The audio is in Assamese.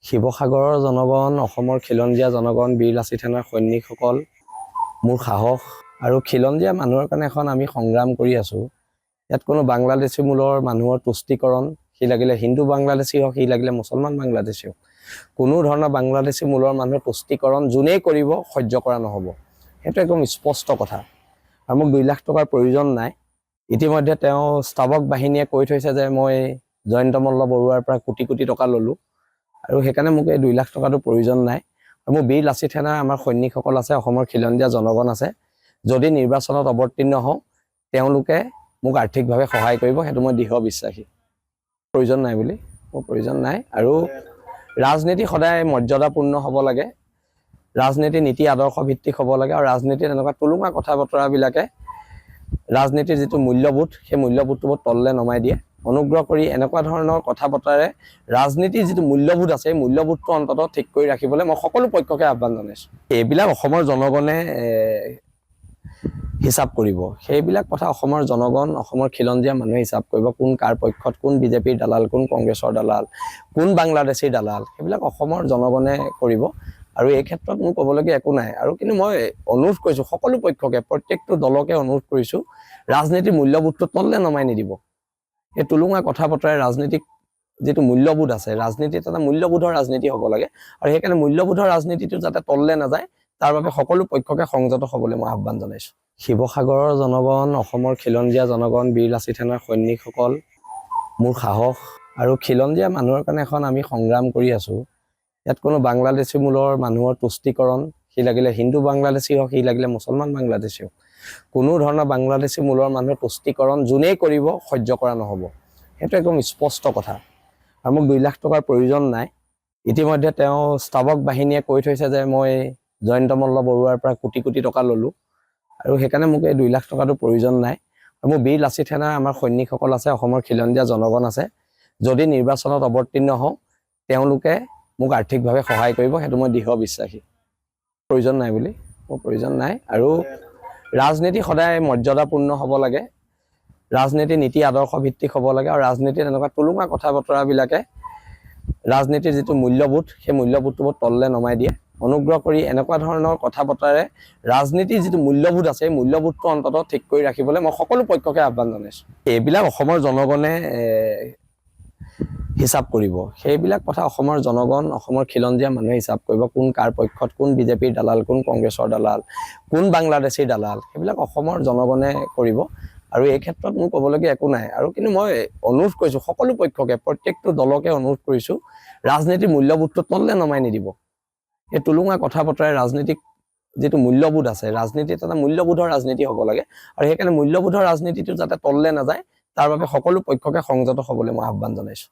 শিৱসাগৰৰ জনগণ, অসমৰ খিলঞ্জীয়া জনগণ, বীৰ লাচিত সেনাৰ সৈনিকসকল, মোৰ সাহস আৰু খিলঞ্জীয়া মানুহৰ কাৰণে এখন আমি সংগ্ৰাম কৰি আছোঁ। ইয়াত কোনো বাংলাদেশী মূলৰ মানুহৰ তুষ্টিকৰণ, সি লাগিলে হিন্দু বাংলাদেশী হওক, সি লাগিলে মুছলমান বাংলাদেশী হওক, কোনো ধৰণৰ বাংলাদেশী মূলৰ মানুহৰ তুষ্টিকৰণ যোনেই কৰিব সহ্য কৰা নহ'ব। সেইটো একদম স্পষ্ট কথা। আৰু মোক 2 লাখ টকাৰ প্ৰয়োজন নাই। ইতিমধ্যে তেওঁ স্তাৱক বাহিনীয়ে কৈ থৈছে যে মই জয়ন্ত মল্ল বৰুৱাৰ পৰা কোটি কোটি টকা ল'লোঁ, আৰু সেইকাৰণে মোক এই 2 লাখ টকাটো প্ৰয়োজন নাই। আৰু মোৰ বীৰ লাচিত সেনাৰ আমাৰ সৈনিকসকল আছে, অসমৰ খিলঞ্জীয়া জনগণ আছে। যদি নিৰ্বাচনত অৱতীৰ্ণ হওঁ, তেওঁলোকে মোক আৰ্থিকভাৱে সহায় কৰিব, সেইটো মই দৃঢ় বিশ্বাসী। প্ৰয়োজন নাই বুলি, মোৰ প্ৰয়োজন নাই। আৰু ৰাজনীতি সদায় মৰ্যাদাপূৰ্ণ হ'ব লাগে, ৰাজনীতি নীতি আদৰ্শ ভিত্তিক হ'ব লাগে। আৰু ৰাজনীতিত এনেকুৱা টুলুঙা কথা বতৰাবিলাকে ৰাজনীতিৰ যিটো মূল্যবোধ, সেই মূল্যবোধটো বহুত তললৈ নমাই দিয়ে। অনুগ্ৰহ কৰি এনেকুৱা ধৰণৰ কথা বতৰাৰে ৰাজনীতিৰ যিটো মূল্যবোধ আছে, এই মূল্যবোধটো অন্ততঃ ঠিক কৰি ৰাখিবলৈ মই সকলো পক্ষকে আহ্বান জনাইছোঁ। এইবিলাক অসমৰ জনগণে হিচাপ কৰিব। সেইবিলাক কথা অসমৰ জনগণ, অসমৰ খিলঞ্জীয়া মানুহে হিচাপ কৰিব। কোন কাৰ পক্ষত, কোন বিজেপিৰ দালাল, কোন কংগ্ৰেছৰ দালাল, কোন বাংলাদেশীৰ দালাল, সেইবিলাক অসমৰ জনগণে কৰিব। আৰু এই ক্ষেত্ৰত মোৰ ক'বলগীয়া একো নাই। আৰু কিন্তু মই অনুৰোধ কৰিছোঁ সকলো পক্ষকে, প্ৰত্যেকটো দলকে অনুৰোধ কৰিছোঁ, ৰাজনীতিৰ মূল্যবোধটো তললৈ নমাই নিদিব। এই টুলুঙা কথা বতৰাই ৰাজনীতিক যিটো মূল্যবোধ আছে, ৰাজনীতিত এটা মূল্যবোধৰ ৰাজনীতি হ'ব লাগে। আৰু সেইকাৰণে মূল্যবোধৰ ৰাজনীতিটো যাতে তললৈ নাযায়, তাৰ বাবে সকলো পক্ষকে সংযত হ'বলৈ মই আহ্বান জনাইছোঁ। শিৱসাগৰৰ জনগণ, অসমৰ খিলঞ্জীয়া জনগণ, বীৰ লাচিত সেনাৰ সৈনিকসকল, মোৰ সাহস আৰু খিলঞ্জীয়া মানুহৰ কাৰণে এখন আমি সংগ্ৰাম কৰি আছোঁ। ইয়াত কোনো বাংলাদেশী মূলৰ মানুহৰ তুষ্টিকৰণ, সি লাগিলে হিন্দু বাংলাদেশী হওক, সি লাগিলে মুছলমান বাংলাদেশী হওক, কোনো ধৰণৰ বাংলাদেশী মূলৰ মানুহৰ তুষ্টিকৰণ যোনেই কৰিব সহ্য কৰা নহ'ব। সেইটো একদম স্পষ্ট কথা। আৰু মোক 2 লাখ টকাৰ প্ৰয়োজন নাই। ইতিমধ্যে তেওঁ স্তাৱক বাহিনীয়ে কৈ থৈছে যে মই জয়ন্ত মল্ল বৰুৱাৰ পৰা কোটি কোটি টকা ল'লোঁ, আৰু সেইকাৰণে মোক এই 2 লাখ টকাটো প্ৰয়োজন নাই। আৰু মোৰ বীৰ লাচিত সেনাৰ আমাৰ সৈনিকসকল আছে, অসমৰ খিলঞ্জীয়া জনগণ আছে। যদি নিৰ্বাচনত অৱতীৰ্ণ হওঁ, তেওঁলোকে মোক আৰ্থিকভাৱে সহায় কৰিব, সেইটো মই দৃঢ় বিশ্বাসী। প্ৰয়োজন নাই বুলি, মোৰ প্ৰয়োজন নাই। আৰু ৰাজনীতি সদায় মৰ্যাদাপূৰ্ণ হ'ব লাগে, ৰাজনীতি নীতি আদৰ্শ ভিত্তিক হ'ব লাগে। আৰু ৰাজনীতিত এনেকুৱা টুলুঙা কথা বতৰাবিলাকে ৰাজনীতিৰ যিটো মূল্যবোধ, সেই মূল্যবোধটো বহুত তললৈ নমাই দিয়ে। অনুগ্ৰহ কৰি এনেকুৱা ধৰণৰ কথা বতৰাৰে ৰাজনীতিৰ যিটো মূল্যবোধ আছে, এই মূল্যবোধটো অন্ততঃ ঠিক কৰি ৰাখিবলৈ মই সকলো পক্ষকে আহ্বান জনাইছোঁ। এইবিলাক অসমৰ জনগণে হিচাপ কৰিব। সেইবিলাক কথা অসমৰ জনগণ, অসমৰ খিলঞ্জীয়া মানুহে হিচাপ কৰিব। কোন কাৰ পক্ষত, কোন বিজেপিৰ দালাল, কোন কংগ্ৰেছৰ দালাল, কোন বাংলাদেশীৰ দালাল, সেইবিলাক অসমৰ জনগণে কৰিব। আৰু এই ক্ষেত্ৰত মোৰ ক'বলগীয়া একো নাই। আৰু কিন্তু মই অনুৰোধ কৰিছোঁ সকলো পক্ষকে, প্ৰত্যেকটো দলকে অনুৰোধ কৰিছোঁ, ৰাজনীতিৰ মূল্যবোধটো তললৈ নমাই নিদিব। এই টুলুঙা কথা বতৰাই ৰাজনীতিক যিটো মূল্যবোধ আছে, ৰাজনীতিত এটা মূল্যবোধৰ ৰাজনীতি হ'ব লাগে। আৰু সেইকাৰণে মূল্যবোধৰ ৰাজনীতিটো যাতে তললৈ নাযায়, তাৰ বাবে সকলো পক্ষকে সংযত হ'বলৈ মই আহ্বান জনাইছোঁ।